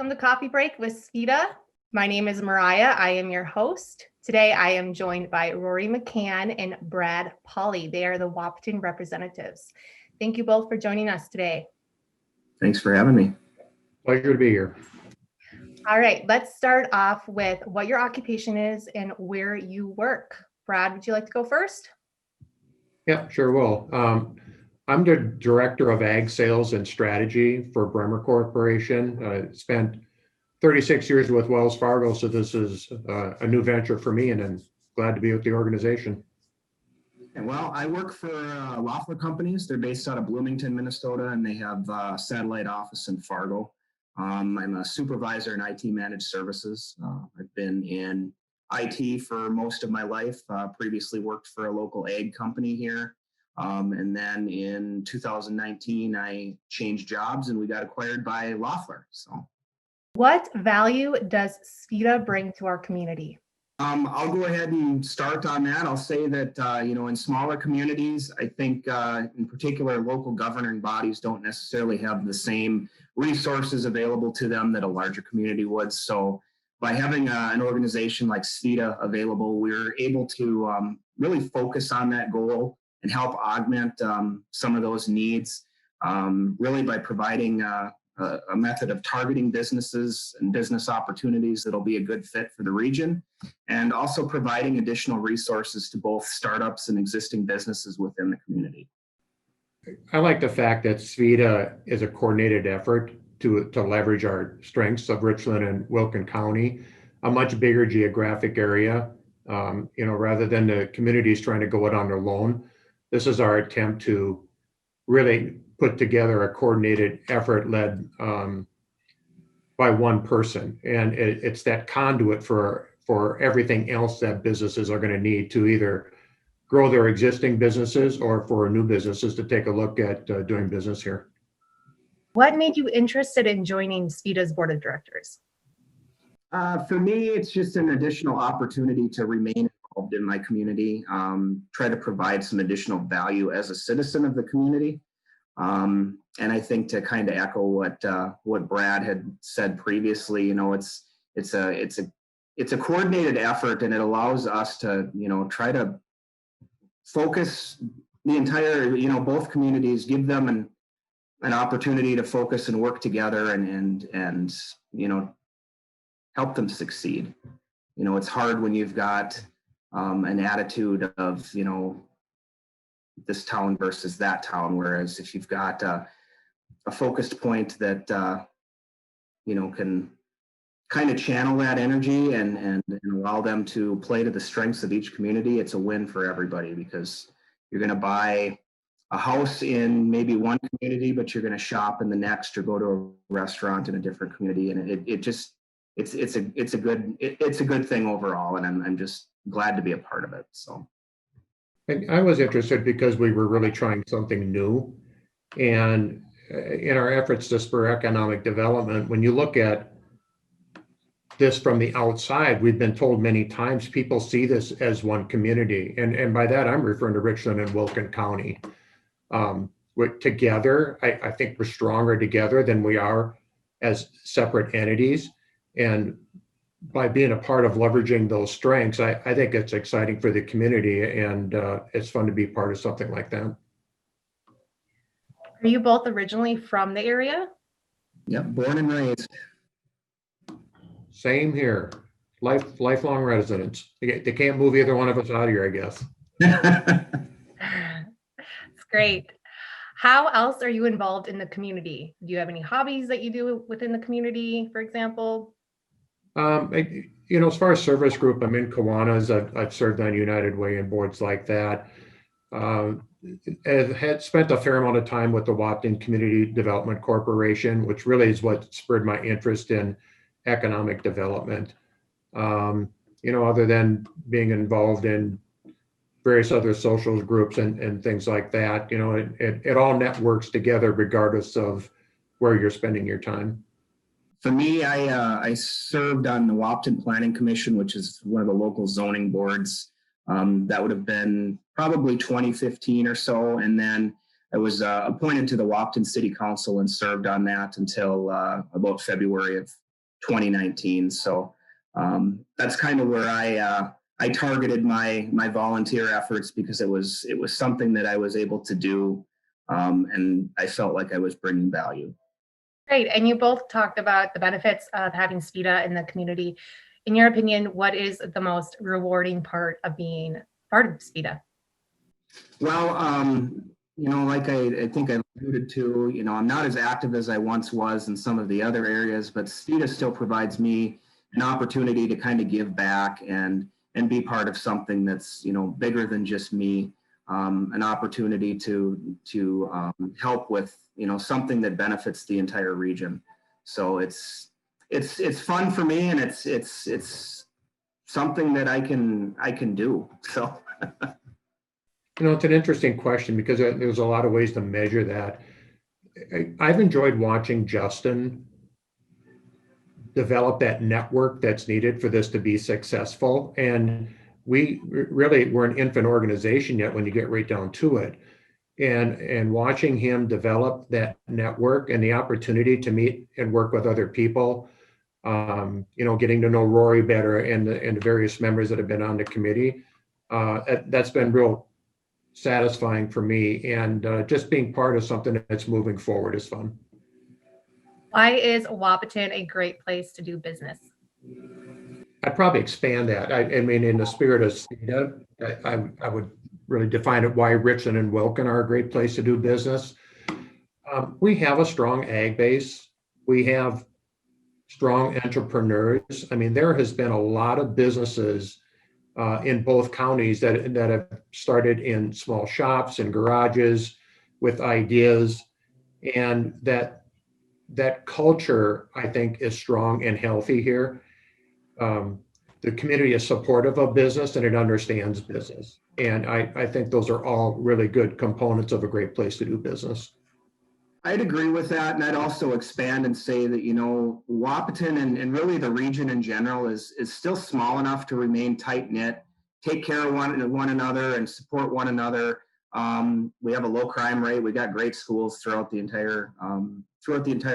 welcome to Coffee Break with SVEDA. My name is Mariah. I am your host. Today I am joined by Rory McCann and Brad Pauly. They are the Wahpeton representatives. Thank you both for joining us today. Thanks for having me. Pleasure to be here. All right, let's start off with what your occupation is and where you work. Brad, would you like to go first? Yeah, sure will. I'm the Director of Ag Sales and Strategy for Bremer Corporation. Spent 36 years with Wells Fargo, so this is a new venture for me, and I'm glad to be with the organization. Well, I work for Loeffler Companies. They're based out of Bloomington, Minnesota, and they have a satellite office in Fargo. I'm a supervisor in IT managed services. I've been in IT for most of my life. Previously worked for a local ag company here. And then in 2019, I changed jobs and we got acquired by Loeffler. So, what value does SVEDA bring to our community? I'll go ahead and start on that. I'll say that, in smaller communities, I think in particular, local governing bodies don't necessarily have the same resources available to them that a larger community would. So by having an organization like SVEDA available, we're able to really focus on that goal and help augment some of those needs, really by providing a method of targeting businesses and business opportunities that'll be a good fit for the region, and also providing additional resources to both startups and existing businesses within the community. I like the fact that SVEDA is a coordinated effort to leverage our strengths of Richland and Wilkin County, a much bigger geographic area, rather than the communities trying to go it on their own. This is our attempt to really put together a coordinated effort led by one person. And it's that conduit for everything else that businesses are going to need to either grow their existing businesses or for new businesses to take a look at doing business here. What made you interested in joining SVEDA's board of directors? For me, it's just an additional opportunity to remain involved in my community, try to provide some additional value as a citizen of the community. And I think to kind of echo what Brad had said previously, it's a coordinated effort, and it allows us to, try to focus the entire, both communities, give them an opportunity to focus and work together and help them succeed. It's hard when you've got an attitude of, this town versus that town. Whereas if you've got a focused point that, can kind of channel that energy and allow them to play to the strengths of each community, it's a win for everybody, because you're going to buy a house in maybe one community, but you're going to shop in the next or go to a restaurant in a different community. And it's a good thing overall. And I'm just glad to be a part of it. So. And I was interested because we were really trying something new. And in our efforts to spur economic development, when you look at this from the outside, we've been told many times people see this as one community. And by that, I'm referring to Richland and Wilkin County. Together, I think we're stronger together than we are as separate entities. And by being a part of leveraging those strengths, I think it's exciting for the community, and it's fun to be part of something like that. Are you both originally from the area? Yep, born and raised. Same here. Lifelong residents. They can't move either one of us out of here, I guess. It's great. How else are you involved in the community? Do you have any hobbies that you do within the community, for example? As far as service group, I'm in Kiwanis. I've served on United Way and boards like that. I've had spent a fair amount of time with the Wahpeton Community Development Corporation, which really is what spurred my interest in economic development. Other than being involved in various other social groups and things like that, it all networks together regardless of where you're spending your time. For me, I served on the Wahpeton Planning Commission, which is one of the local zoning boards. That would have been probably 2015 or so. And then I was appointed to the Wahpeton City Council and served on that until about February of 2019. So that's kind of where I targeted my volunteer efforts, because it was something that I was able to do, and I felt like I was bringing value. Great. And you both talked about the benefits of having SVEDA in the community. In your opinion, what is the most rewarding part of being part of SVEDA? Well, like I think I alluded to, I'm not as active as I once was in some of the other areas, but SVEDA still provides me an opportunity to kind of give back and be part of something that's, bigger than just me. An opportunity to help with, something that benefits the entire region. So it's fun for me, and it's something that I can do. So. It's an interesting question, because there's a lot of ways to measure that. I've enjoyed watching Justin develop that network that's needed for this to be successful. And we're an infant organization yet when you get right down to it. And watching him develop that network and the opportunity to meet and work with other people, getting to know Rory better and the various members that have been on the committee, that's been real satisfying for me, and just being part of something that's moving forward is fun. Why is Wahpeton a great place to do business? I'd probably expand that. I mean, in the spirit of SVEDA, I would really define it why Richland and Wilkin are a great place to do business. We have a strong ag base. We have strong entrepreneurs. I mean, there has been a lot of businesses in both counties that have started in small shops and garages with ideas, and that culture, I think, is strong and healthy here. The community is supportive of business, and it understands business, and I think those are all really good components of a great place to do business. I'd agree with that, and I'd also expand and say that, Wahpeton and really the region in general is still small enough to remain tight-knit, take care of one another and support one another. We have a low crime rate. We got great schools throughout the entire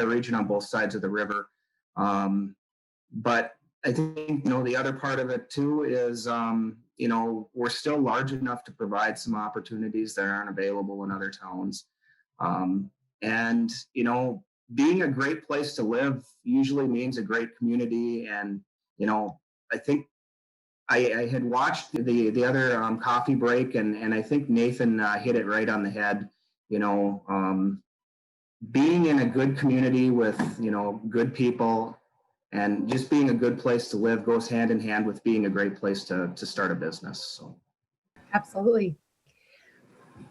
region on both sides of the river. But I think, the other part of it too is, we're still large enough to provide some opportunities that aren't available in other towns. And, being a great place to live usually means a great community. And, I think I had watched the other coffee break, and I think Nathan hit it right on the head. Being in a good community with, good people and just being a good place to live goes hand in hand with being a great place to start a business. So. Absolutely.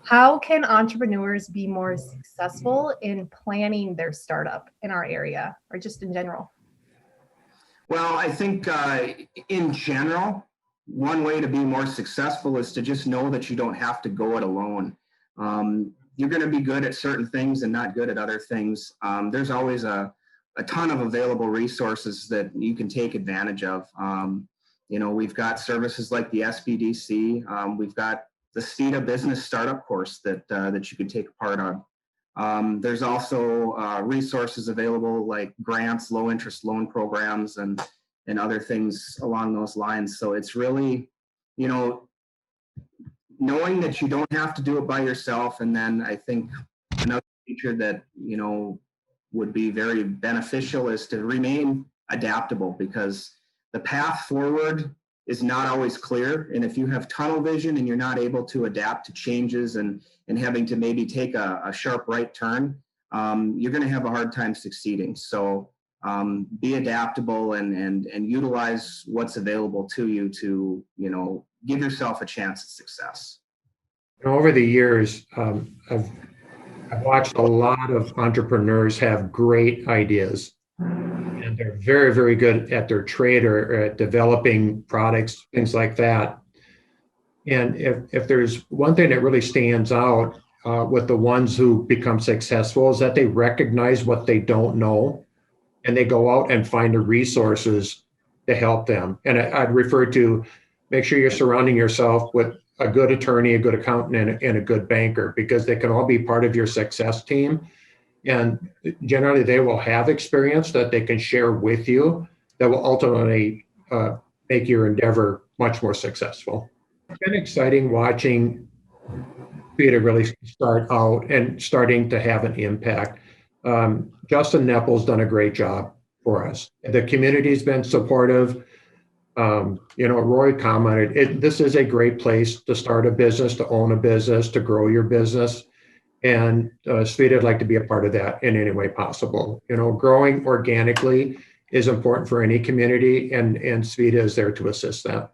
How can entrepreneurs be more successful in planning their startup in our area, or just in general? Well, I think in general, one way to be more successful is to just know that you don't have to go it alone. You're going to be good at certain things and not good at other things. There's always a ton of available resources that you can take advantage of. We've got services like the SVDC. We've got the SVEDA business startup course that you can take a part on. There's also resources available like grants, low interest loan programs, and other things along those lines. So it's really, knowing that you don't have to do it by yourself. And then I think another feature that, would be very beneficial is to remain adaptable, because the path forward is not always clear. And if you have tunnel vision and you're not able to adapt to changes and having to maybe take a sharp right turn, you're going to have a hard time succeeding. So be adaptable and utilize what's available to you to, give yourself a chance at success. Over the years, I've watched a lot of entrepreneurs have great ideas, and they're very, very good at their trade or at developing products, things like that. And if there's one thing that really stands out with the ones who become successful, is that they recognize what they don't know, and they go out and find the resources to help them. And I'd refer to make sure you're surrounding yourself with a good attorney, a good accountant, and a good banker, because they can all be part of your success team. And generally, they will have experience that they can share with you that will ultimately make your endeavor much more successful. It's been exciting watching SVEDA really start out and starting to have an impact. Justin Neppel's done a great job for us. The community's been supportive. Rory commented, this is a great place to start a business, to own a business, to grow your business. And SVEDA would like to be a part of that in any way possible. Growing organically is important for any community, and SVEDA is there to assist that.